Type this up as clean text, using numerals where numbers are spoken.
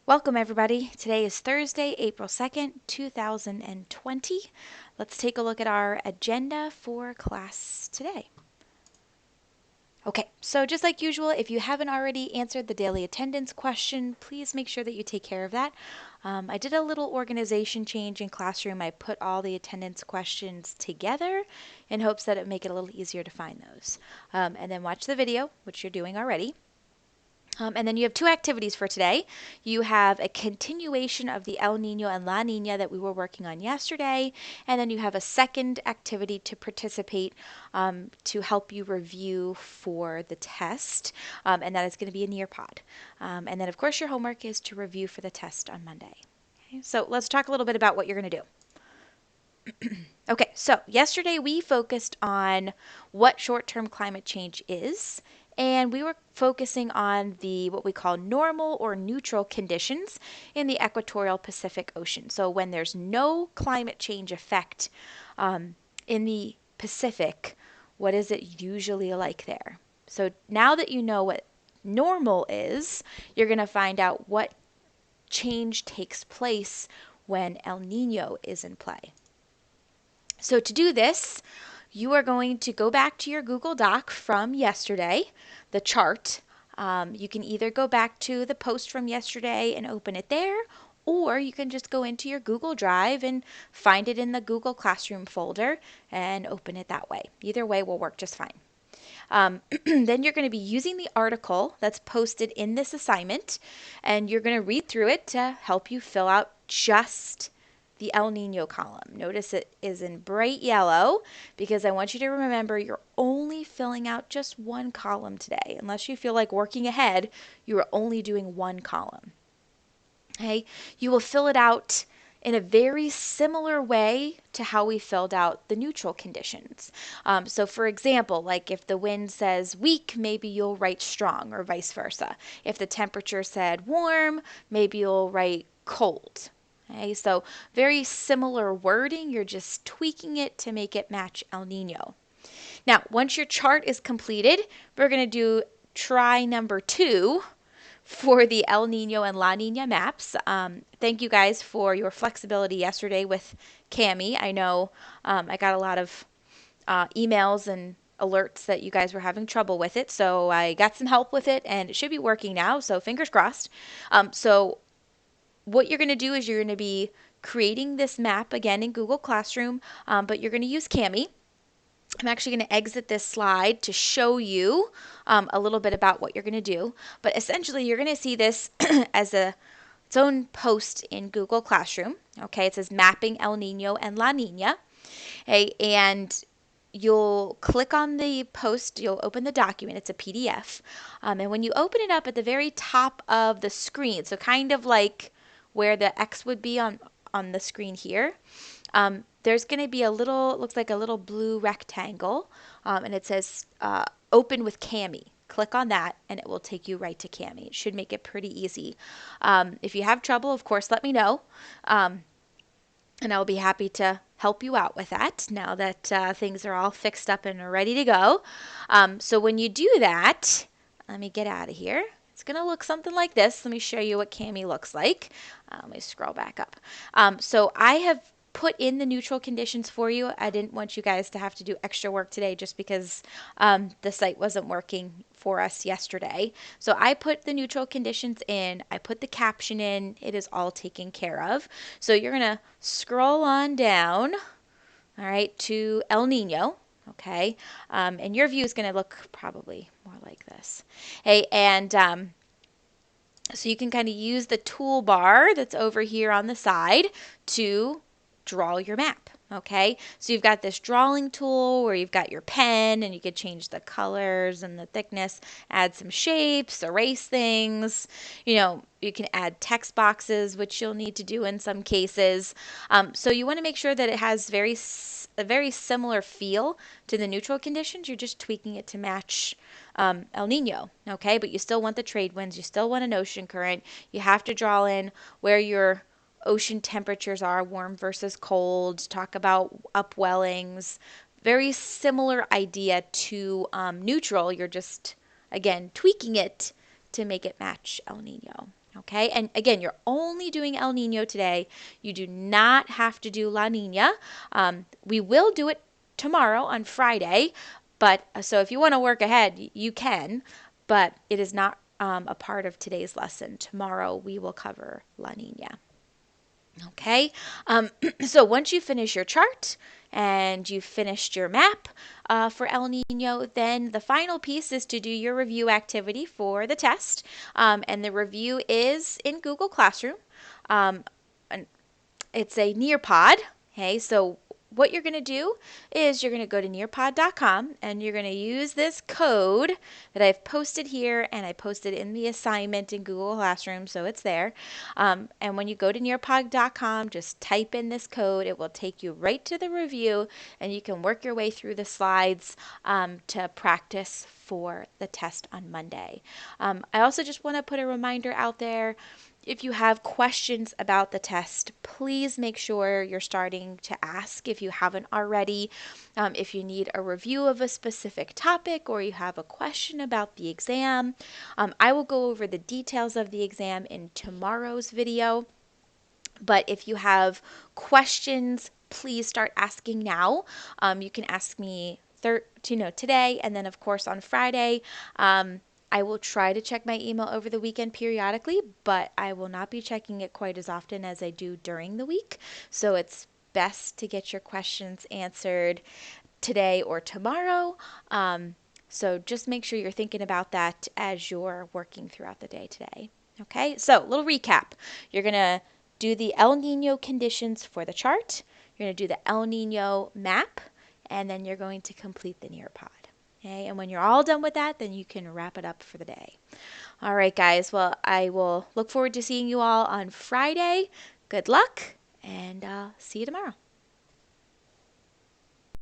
Welcome everybody. Today is Thursday, April 2nd, 2020. Let's take a look at our agenda for class today. Okay, so just like usual, if you haven't already answered the daily attendance question, please make sure that you take care of that. I did a little organization change in Classroom. I put all the attendance questions together in hopes that it would make it a little easier to find those. And then watch the video, which you're doing already. And then you have two activities for today. You have a continuation of the El Nino and La Nina that we were working on yesterday, and then you have a second activity to participate to help you review for the test, and that is going to be a Nearpod. And then, of course, your homework is to review for the test on Monday. Okay, so let's talk a little bit about what you're going to do. Okay, so yesterday we focused on what short-term climate change is, and we were focusing on the what we call normal or neutral conditions in the equatorial Pacific Ocean. So when there's no climate change effect in the Pacific, what is it usually like there? So now that you know what normal is, you're going to find out what change takes place when El Nino is in play. So to do this, you are going to go back to your Google Doc from yesterday, the chart. You can either go back to the post from yesterday and open it there, or you can just go into your Google Drive and find it in the Google Classroom folder and open it that way. Either way will work just fine. Then you're going to be using the article that's posted in this assignment, and you're going to read through it to help you fill out just the El Nino column. Notice it is in bright yellow because I want you to remember you're only filling out just one column today. Unless you feel like working ahead, you are only doing one column. Okay? You will fill it out in a very similar way to how we filled out the neutral conditions. So for example, like if the wind says weak, maybe you'll write strong, or vice versa. If the temperature said warm, maybe you'll write cold. Okay, so very similar wording, you're just tweaking it to make it match El Nino. Now, once your chart is completed, we're going to do try number 2 for the El Nino and La Nina maps. Thank you guys for your flexibility yesterday with Cami. I know I got a lot of emails and alerts that you guys were having trouble with it, so I got some help with it, and it should be working now, so fingers crossed. So what you're going to do is you're going to be creating this map again in Google Classroom, but you're going to use Cami. I'm actually going to exit this slide to show you a little bit about what you're going to do. But essentially, you're going to see this as its own post in Google Classroom. Okay, it says Mapping El Nino and La Nina. Okay, and you'll click on the post, you'll open the document, it's a PDF. And when you open it up at the very top of the screen, so kind of like where the X would be on the screen here, there's going to be a little, it looks like a little blue rectangle, and it says Open with Cami. Click on that and it will take you right to Cami. It should make it pretty easy. If you have trouble, of course, let me know, and I'll be happy to help you out with that now that things are all fixed up and are ready to go. So when you do that, let me get out of here. It's going to look something like this. Let me show you what Cami looks like. Let me scroll back up. So I have put in the neutral conditions for you. I didn't want you guys to have to do extra work today just because the site wasn't working for us yesterday. So I put the neutral conditions in. I put the caption in. It is all taken care of. So you're going to scroll on down, all right, to El Nino. Okay, and your view is going to look probably more like this. Hey, and so you can kind of use the toolbar that's over here on the side to draw your map. Okay, so you've got this drawing tool where you've got your pen and you could change the colors and the thickness, add some shapes, erase things. You can add text boxes, which you'll need to do in some cases. So you want to make sure that it has a very similar feel to the neutral conditions. You're just tweaking it to match El Nino, okay? But you still want the trade winds. You still want an ocean current. You have to draw in where your ocean temperatures are, warm versus cold, talk about upwellings. Very similar idea to neutral. You're just, again, tweaking it to make it match El Nino. Okay, and again, you're only doing El Nino today. You do not have to do La Nina. We will do it tomorrow on Friday, but so if you want to work ahead, you can, but it is not a part of today's lesson. Tomorrow we will cover La Nina. Okay, so once you finish your chart and you've finished your map for El Nino, then the final piece is to do your review activity for the test. And the review is in Google Classroom. Um, it's a Nearpod. Okay, so what you're going to do is you're going to go to nearpod.com and you're going to use this code that I've posted here, and I posted in the assignment in Google Classroom, so it's there. And when you go to nearpod.com, just type in this code. It will take you right to the review, and you can work your way through the slides to practice for the test on Monday. I also just want to put a reminder out there. If you have questions about the test, please make sure you're starting to ask if you haven't already. If you need a review of a specific topic or you have a question about the exam, I will go over the details of the exam in tomorrow's video. But if you have questions, please start asking now. You can ask me today, and then of course on Friday. I will try to check my email over the weekend periodically, but I will not be checking it quite as often as I do during the week. So it's best to get your questions answered today or tomorrow. So just make sure you're thinking about that as you're working throughout the day today. Okay, so little recap. You're going to do the El Nino conditions for the chart. You're going to do the El Nino map, and then you're going to complete the Nearpod. Okay, and when you're all done with that, then you can wrap it up for the day. All right, guys. Well, I will look forward to seeing you all on Friday. Good luck, and see you tomorrow.